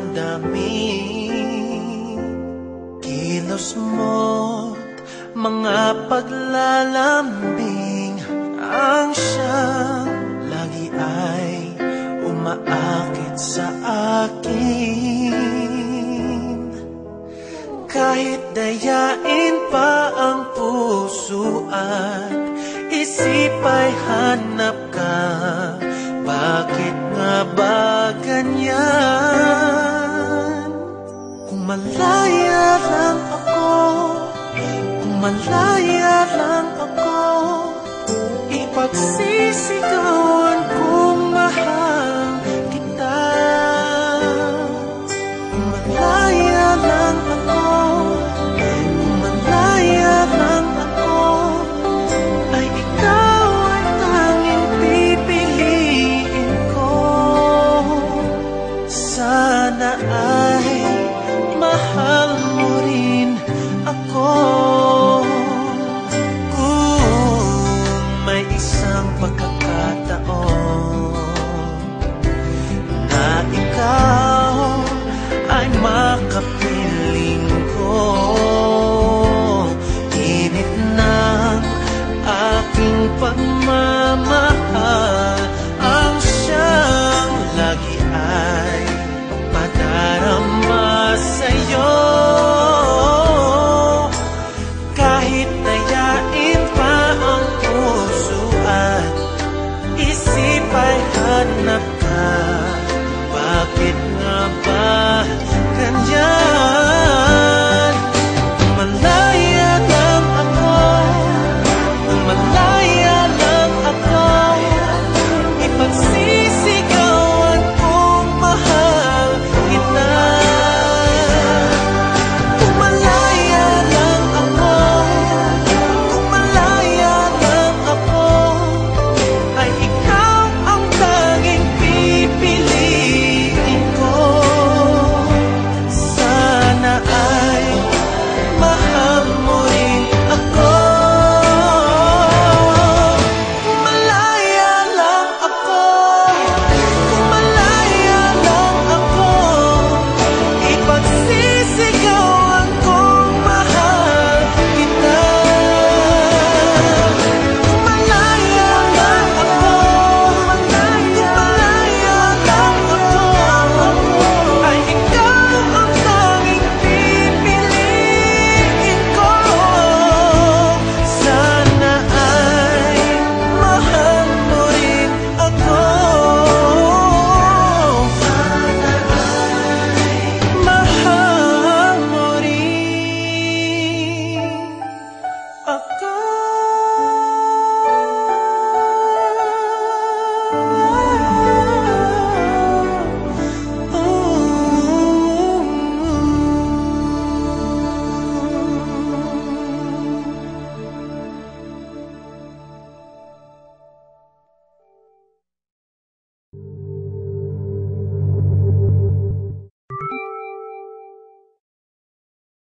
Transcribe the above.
damdamin. Kilos mo't mga paglalambing ang siyang lagi ay umaakit sa akin. Kahit dayain pa ang puso at isip ay hanap ka, bakit nga ba ganyan? Kung malaya lang ako, kung malaya lang ako, ipagsisigawan kung mahal kita. Kung malaya lang ako, kung malaya lang ako, ay ikaw ang tanging pipiliin ko. Sana ay mahal